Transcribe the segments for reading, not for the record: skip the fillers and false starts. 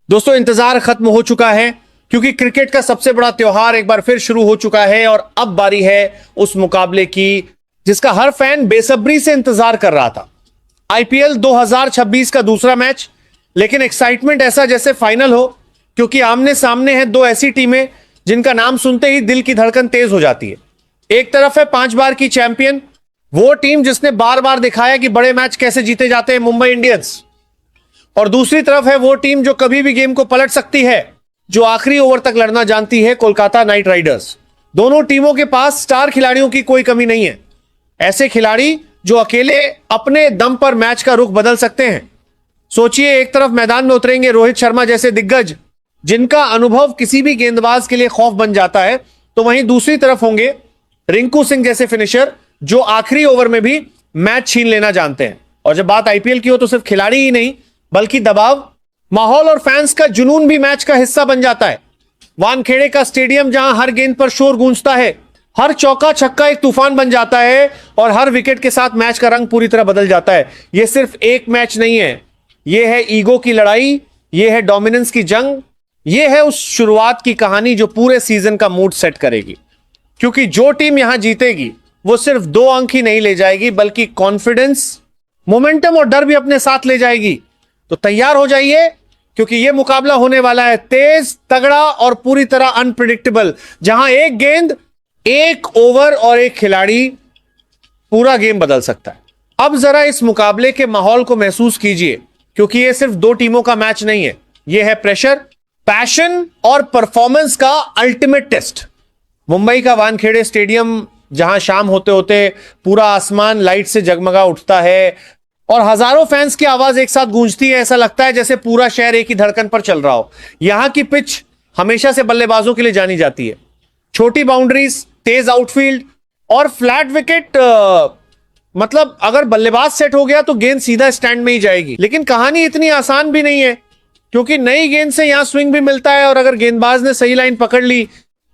दोस्तों इंतजार खत्म हो चुका है क्योंकि क्रिकेट का सबसे बड़ा त्योहार एक बार फिर शुरू हो चुका है और अब बारी है उस मुकाबले की जिसका हर फैन बेसब्री से इंतजार कर रहा था। आईपीएल 2026 का दूसरा मैच, लेकिन एक्साइटमेंट ऐसा जैसे फाइनल हो, क्योंकि आमने सामने हैं दो ऐसी टीमें जिनका नाम सुनते ही दिल की धड़कन तेज हो जाती है। एक तरफ है 5 बार की चैंपियन, वो टीम जिसने बार बार दिखाया कि बड़े मैच कैसे जीते जाते हैं, मुंबई इंडियंस। और दूसरी तरफ है वो टीम जो कभी भी गेम को पलट सकती है, जो आखिरी ओवर तक लड़ना जानती है, कोलकाता नाइट राइडर्स। दोनों टीमों के पास स्टार खिलाड़ियों की कोई कमी नहीं है, ऐसे खिलाड़ी जो अकेले अपने दम पर मैच का रुख बदल सकते हैं। सोचिए, एक तरफ मैदान में उतरेंगे रोहित शर्मा जैसे दिग्गज जिनका अनुभव किसी भी गेंदबाज के लिए खौफ बन जाता है, तो वहीं दूसरी तरफ होंगे रिंकू सिंह जैसे फिनिशर जो आखिरी ओवर में भी मैच छीन लेना जानते हैं। और जब बात आईपीएल की हो तो सिर्फ खिलाड़ी ही नहीं बल्कि दबाव, माहौल और फैंस का जुनून भी मैच का हिस्सा बन जाता है। वानखेड़े का स्टेडियम जहां हर गेंद पर शोर गूंजता है, हर चौका छक्का एक तूफान बन जाता है और हर विकेट के साथ मैच का रंग पूरी तरह बदल जाता है। यह सिर्फ एक मैच नहीं है, यह है ईगो की लड़ाई, यह है डोमिनेंस की जंग, यह है उस शुरुआत की कहानी जो पूरे सीजन का मूड सेट करेगी। क्योंकि जो टीम यहां जीतेगी वो सिर्फ 2 अंक ही नहीं ले जाएगी बल्कि कॉन्फिडेंस, मोमेंटम और डर भी अपने साथ ले जाएगी। तो तैयार हो जाइए, क्योंकि यह मुकाबला होने वाला है तेज, तगड़ा और पूरी तरह अनप्रिडिक्टेबल, जहां एक गेंद, एक ओवर और एक खिलाड़ी पूरा गेम बदल सकता है। अब जरा इस मुकाबले के माहौल को महसूस कीजिए, क्योंकि यह सिर्फ 2 टीमों का मैच नहीं है, यह है प्रेशर, पैशन और परफॉर्मेंस का अल्टीमेट टेस्ट। मुंबई का वानखेड़े स्टेडियम जहां शाम होते होते पूरा आसमान लाइट से जगमगा उठता है और हजारों फैंस की आवाज एक साथ गूंजती है, ऐसा लगता है जैसे पूरा शहर एक ही धड़कन पर चल रहा हो। यहां की पिच हमेशा से बल्लेबाजों के लिए जानी जाती है, छोटी बाउंड्रीज, तेज आउटफील्ड और फ्लैट विकेट। मतलब अगर बल्लेबाज सेट हो गया तो गेंद सीधा स्टैंड में ही जाएगी। लेकिन कहानी इतनी आसान भी नहीं है, क्योंकि नई गेंद से यहां स्विंग भी मिलता है और अगर गेंदबाज ने सही लाइन पकड़ ली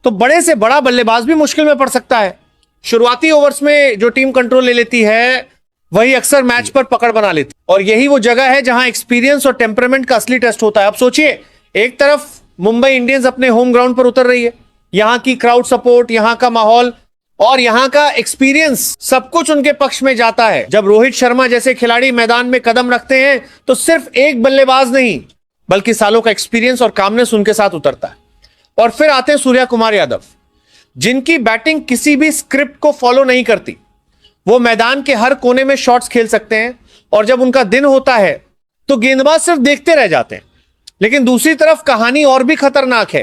तो बड़े से बड़ा बल्लेबाज भी मुश्किल में पड़ सकता है। शुरुआती ओवर्स में जो टीम कंट्रोल ले लेती है वही अक्सर मैच पर पकड़ बना लेती है, और यही वो जगह है जहां एक्सपीरियंस और टेम्परामेंट का असली टेस्ट होता है। अब सोचिए, एक तरफ मुंबई इंडियंस अपने होम ग्राउंड पर उतर रही है, यहां की क्राउड सपोर्ट, यहां का माहौल और यहां का एक्सपीरियंस, सब कुछ उनके पक्ष में जाता है। जब रोहित शर्मा जैसे खिलाड़ी मैदान में कदम रखते हैं तो सिर्फ एक बल्लेबाज नहीं बल्कि सालों का एक्सपीरियंस और कामनेस उनके साथ उतरता है। और फिर आते हैं सूर्या कुमार यादव, जिनकी बैटिंग किसी भी स्क्रिप्ट को फॉलो नहीं करती। वो मैदान के हर कोने में शॉट्स खेल सकते हैं और जब उनका दिन होता है तो गेंदबाज सिर्फ देखते रह जाते हैं। लेकिन दूसरी तरफ कहानी और भी खतरनाक है,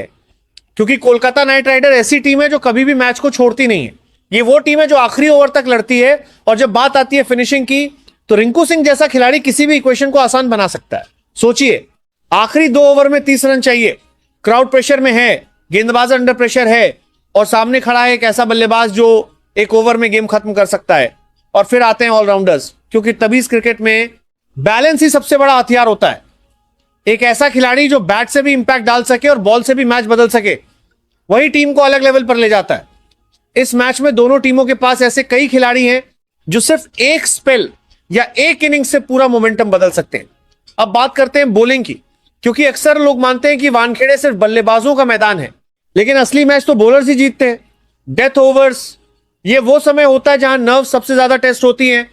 क्योंकि कोलकाता नाइट राइडर ऐसी टीम है जो कभी भी मैच को छोड़ती नहीं है। ये वो टीम है जो आखिरी ओवर तक लड़ती है, और जब बात आती है फिनिशिंग की तो रिंकू सिंह जैसा खिलाड़ी किसी भी इक्वेशन को आसान बना सकता है। सोचिए, आखिरी 2 ओवर में 30 रन चाहिए, क्राउड प्रेशर में है, गेंदबाज अंडर प्रेशर है और सामने खड़ा है एक ऐसा बल्लेबाज जो एक ओवर में गेम खत्म कर सकता है। और फिर आते हैं ऑलराउंडर्स, क्योंकि तभी इस क्रिकेट में बैलेंस ही सबसे बड़ा हथियार होता है। एक ऐसा खिलाड़ी जो बैट से भी इंपैक्ट डाल सके और बॉल से भी मैच बदल सके, वही टीम को अलग लेवल पर ले जाता है। इस मैच में दोनों टीमों के पास ऐसे कई खिलाड़ी हैं जो सिर्फ एक स्पेल या एक इनिंग से पूरा मोमेंटम बदल सकते हैं। अब बात करते हैं बॉलिंग की, क्योंकि अक्सर लोग मानते हैं कि वानखेड़े सिर्फ बल्लेबाजों का मैदान है, लेकिन असली मैच तो बॉलर्स ही जीतते हैं। डेथ ओवर्स, ये वो समय होता है जहां नर्व सबसे ज्यादा टेस्ट होती हैं।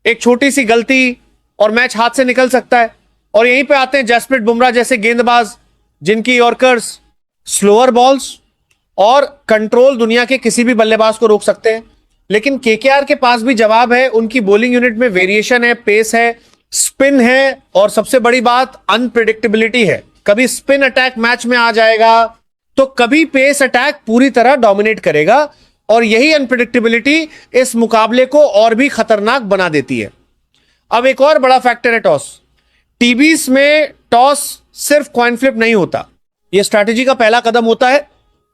एक छोटी सी गलती और मैच हाथ से निकल सकता है। और यहीं पे आते हैं जसप्रीत बुमराह जैसे गेंदबाज, जिनकी यॉर्कर्स, स्लोअर बॉल्स और कंट्रोल दुनिया के किसी भी बल्लेबाज को रोक सकते हैं। लेकिन केकेआर के पास भी जवाब है, उनकी बॉलिंग यूनिट में वेरिएशन है, पेस है, स्पिन है और सबसे बड़ी बात अनप्रिडिक्टेबिलिटी है। कभी स्पिन अटैक मैच में आ जाएगा तो कभी पेस अटैक पूरी तरह डोमिनेट करेगा, और यही अनप्रिडिक्टेबिलिटी इस मुकाबले को और भी खतरनाक बना देती है। अब एक और बड़ा फैक्टर है टॉस। टीबीस में टॉस सिर्फ कॉइन फ्लिप नहीं होता, यह स्ट्रैटेजी का पहला कदम होता है।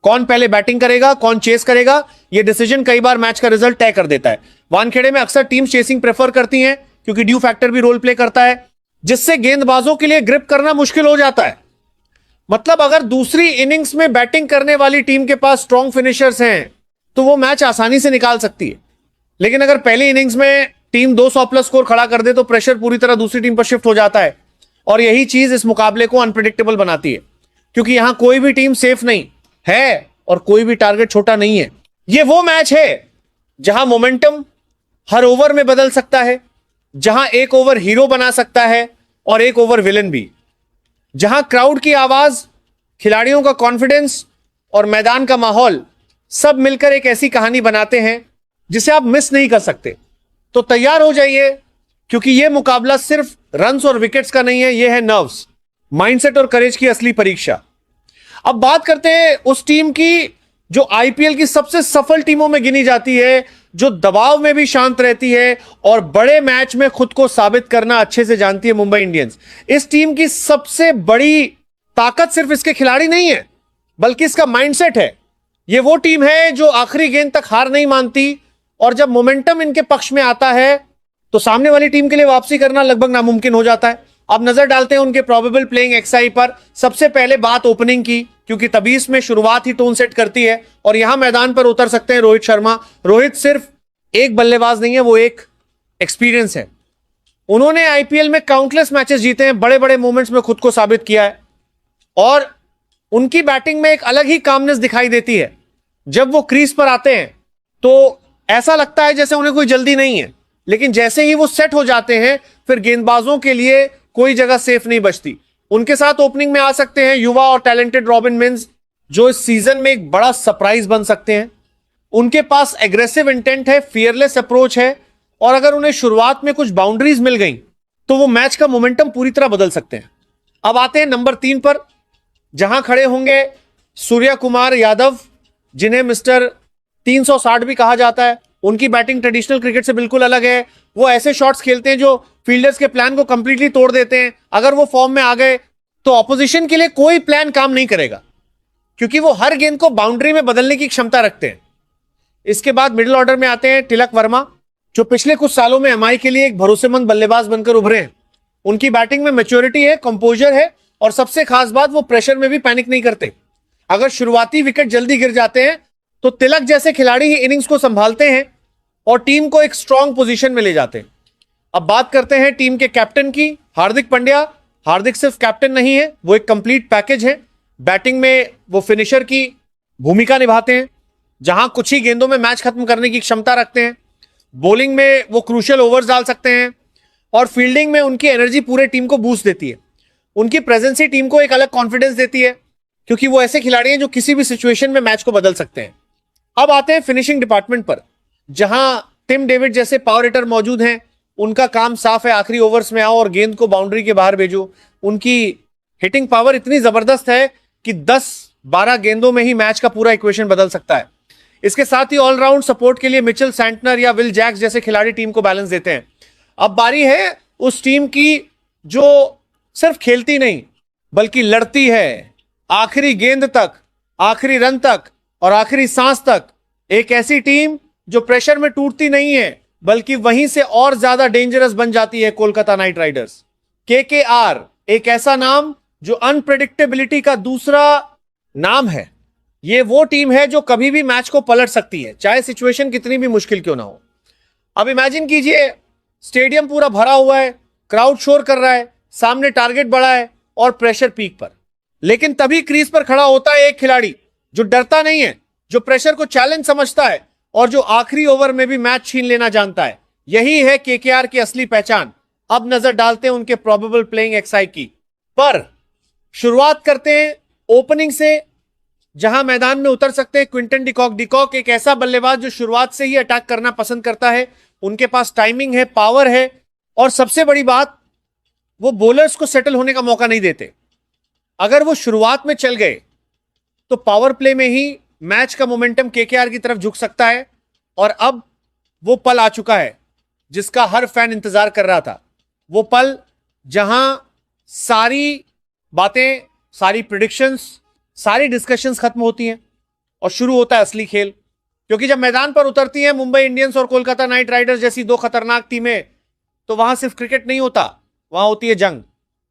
कौन पहले बैटिंग करेगा, कौन चेस करेगा, यह डिसीजन कई बार मैच का रिजल्ट तय कर देता है। वानखेड़े में अक्सर टीम चेसिंग प्रेफर करती हैं, क्योंकि ड्यू फैक्टर भी रोल प्ले करता है, जिससे गेंदबाजों के लिए ग्रिप करना मुश्किल हो जाता है। मतलब अगर दूसरी इनिंग्स में बैटिंग करने वाली टीम के पास स्ट्रॉन्ग फिनिशर्स हैं तो वो मैच आसानी से निकाल सकती है। लेकिन अगर पहली इनिंग्स में टीम 200 प्लस स्कोर खड़ा कर दे तो प्रेशर पूरी तरह दूसरी टीम पर शिफ्ट हो जाता है और यही चीज इस मुकाबले को अनप्रिडिक्टेबल बनाती है, क्योंकि यहां कोई भी टीम सेफ नहीं है और कोई भी टारगेट छोटा नहीं है। यह वो मैच है जहां मोमेंटम हर ओवर में बदल सकता है, जहां एक ओवर हीरो बना सकता है और एक ओवर विलन भी, जहां क्राउड की आवाज, खिलाड़ियों का कॉन्फिडेंस और मैदान का माहौल सब मिलकर एक ऐसी कहानी बनाते हैं जिसे आप मिस नहीं कर सकते। तो तैयार हो जाइए, क्योंकि यह मुकाबला सिर्फ रन्स और विकेट्स का नहीं है, यह है नर्व्स, माइंडसेट और करेज की असली परीक्षा। अब बात करते हैं उस टीम की जो आईपीएल की सबसे सफल टीमों में गिनी जाती है, जो दबाव में भी शांत रहती है और बड़े मैच में खुद को साबित करना अच्छे से जानती है, मुंबई इंडियंस। इस टीम की सबसे बड़ी ताकत सिर्फ इसके खिलाड़ी नहीं है, बल्कि इसका माइंडसेट है। यह वो टीम है जो आखिरी गेंद तक हार नहीं मानती, और जब मोमेंटम इनके पक्ष में आता है तो सामने वाली टीम के लिए वापसी करना लगभग नामुमकिन हो जाता है। अब नजर डालते हैं उनके प्रोबेबल प्लेइंग एक्सआई पर। सबसे पहले बात ओपनिंग की, क्योंकि तभी इसमें शुरुआत ही टोन सेट करती है, और यहां मैदान पर उतर सकते हैं रोहित शर्मा। रोहित सिर्फ एक बल्लेबाज नहीं है, वो एक एक्सपीरियंस है। उन्होंने आईपीएल में काउंटलेस मैचेस जीते हैं, बड़े बड़े मोमेंट्स में खुद को साबित किया है, और उनकी बैटिंग में एक अलग ही कामनेस दिखाई देती है। जब वो क्रीज पर आते हैं तो ऐसा लगता है जैसे उन्हें कोई जल्दी नहीं है, लेकिन जैसे ही वो सेट हो जाते हैं फिर गेंदबाजों के लिए कोई जगह सेफ नहीं बचती। उनके साथ ओपनिंग में आ सकते हैं युवा और टैलेंटेड रॉबिन मिन्स, जो इस सीजन में एक बड़ा सरप्राइज बन सकते हैं। उनके पास एग्रेसिव इंटेंट है, फियरलेस अप्रोच है, और अगर उन्हें शुरुआत में कुछ बाउंड्रीज मिल गई तो वो मैच का मोमेंटम पूरी तरह बदल सकते हैं। अब आते हैं नंबर 3 पर, जहां खड़े होंगे सूर्य कुमार यादव, जिन्हें मिस्टर 360 भी कहा जाता है। उनकी बैटिंग ट्रेडिशनल क्रिकेट से बिल्कुल अलग है। वो ऐसे शॉट्स खेलते हैं जो फील्डर्स के प्लान को कंप्लीटली तोड़ देते हैं। अगर वो फॉर्म में आ गए तो ऑपोजिशन के लिए कोई प्लान काम नहीं करेगा, क्योंकि वो हर गेंद को बाउंड्री में बदलने की क्षमता रखते हैं। इसके बाद मिडिल ऑर्डर में आते हैं तिलक वर्मा, जो पिछले कुछ सालों में एमआई के लिए एक भरोसेमंद बल्लेबाज बनकर उभरे हैं। उनकी बैटिंग में मैच्योरिटी है, कंपोजर है, और सबसे खास बात, वो प्रेशर में भी पैनिक नहीं करते। अगर शुरुआती विकेट जल्दी गिर जाते हैं तो तिलक जैसे खिलाड़ी ही इनिंग्स को संभालते हैं और टीम को एक स्ट्रांग पोजीशन में ले जाते हैं। अब बात करते हैं टीम के कैप्टन की, हार्दिक पांड्या। हार्दिक सिर्फ कैप्टन नहीं है, वो एक कंप्लीट पैकेज है। बैटिंग में वो फिनिशर की भूमिका निभाते हैं, जहां कुछ ही गेंदों में मैच खत्म करने की क्षमता रखते हैं। बॉलिंग में वो क्रूशियल ओवर्स डाल सकते हैं, और फील्डिंग में उनकी एनर्जी पूरे टीम को बूस्ट देती है। उनकी प्रेजेंस ही टीम को एक अलग कॉन्फिडेंस देती है, क्योंकि वो ऐसे खिलाड़ी हैं जो किसी भी सिचुएशन में मैच को बदल सकते हैं। अब आते हैं फिनिशिंग डिपार्टमेंट पर, जहां टिम डेविड जैसे पावर हिटर मौजूद हैं। उनका काम साफ है, आखिरी ओवर्स में आओ और गेंद को बाउंड्री के बाहर भेजो। उनकी हिटिंग पावर इतनी जबरदस्त है कि 10-12 गेंदों में ही मैच का पूरा इक्वेशन बदल सकता है। इसके साथ ही ऑलराउंड सपोर्ट के लिए मिचेल सैंटनर या विल जैक्स जैसे खिलाड़ी टीम को बैलेंस देते हैं। अब बारी है उस टीम की जो सिर्फ खेलती नहीं बल्कि लड़ती है, आखिरी गेंद तक, आखिरी रन तक और आखिरी सांस तक। एक ऐसी टीम जो प्रेशर में टूटती नहीं है, बल्कि वहीं से और ज्यादा डेंजरस बन जाती है, कोलकाता नाइट राइडर्स। केकेआर एक ऐसा नाम जो अनप्रेडिक्टेबिलिटी का दूसरा नाम है। यह वो टीम है जो कभी भी मैच को पलट सकती है, चाहे सिचुएशन कितनी भी मुश्किल क्यों ना हो। अब इमेजिन कीजिए, स्टेडियम पूरा भरा हुआ है, क्राउड शोर कर रहा है, सामने टारगेट बड़ा है और प्रेशर पीक पर, लेकिन तभी क्रीज पर खड़ा होता है एक खिलाड़ी जो डरता नहीं है, जो प्रेशर को चैलेंज समझता है और जो आखिरी ओवर में भी मैच छीन लेना जानता है। यही है केकेआर की असली पहचान। अब नजर डालते हैं उनके प्रोबेबल प्लेइंग एक्सआई की, पर शुरुआत करते हैं ओपनिंग से, जहां मैदान में उतर सकते हैं क्विंटन डिकॉक। डिकॉक एक ऐसा बल्लेबाज जो शुरुआत से ही अटैक करना पसंद करता है। उनके पास टाइमिंग है, पावर है, और सबसे बड़ी बात, वो बॉलर्स को सेटल होने का मौका नहीं देते। अगर वो शुरुआत में चल गए तो पावर प्ले में ही मैच का मोमेंटम केकेआर की तरफ झुक सकता है। और अब वो पल आ चुका है जिसका हर फैन इंतजार कर रहा था। वो पल जहां सारी बातें, सारी प्रिडिक्शंस, सारी डिस्कशंस खत्म होती हैं और शुरू होता है असली खेल। क्योंकि जब मैदान पर उतरती हैं मुंबई इंडियंस और कोलकाता नाइट राइडर्स जैसी दो खतरनाक टीमें, तो वहां सिर्फ क्रिकेट नहीं होता, वहां होती है जंग।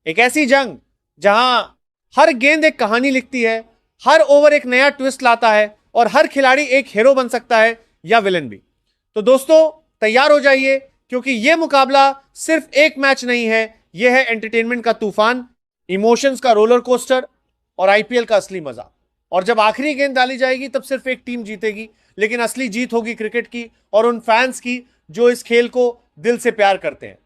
एक ऐसी जंग जहां हर गेंद एक कहानी लिखती है, हर ओवर एक नया ट्विस्ट लाता है, और हर खिलाड़ी एक हीरो बन सकता है या विलन भी। तो दोस्तों तैयार हो जाइए, क्योंकि यह मुकाबला सिर्फ एक मैच नहीं है, यह है एंटरटेनमेंट का तूफान, इमोशंस का रोलर कोस्टर और आईपीएल का असली मजा। और जब आखिरी गेंद डाली जाएगी तब सिर्फ एक टीम जीतेगी, लेकिन असली जीत होगी क्रिकेट की और उन फैंस की जो इस खेल को दिल से प्यार करते हैं।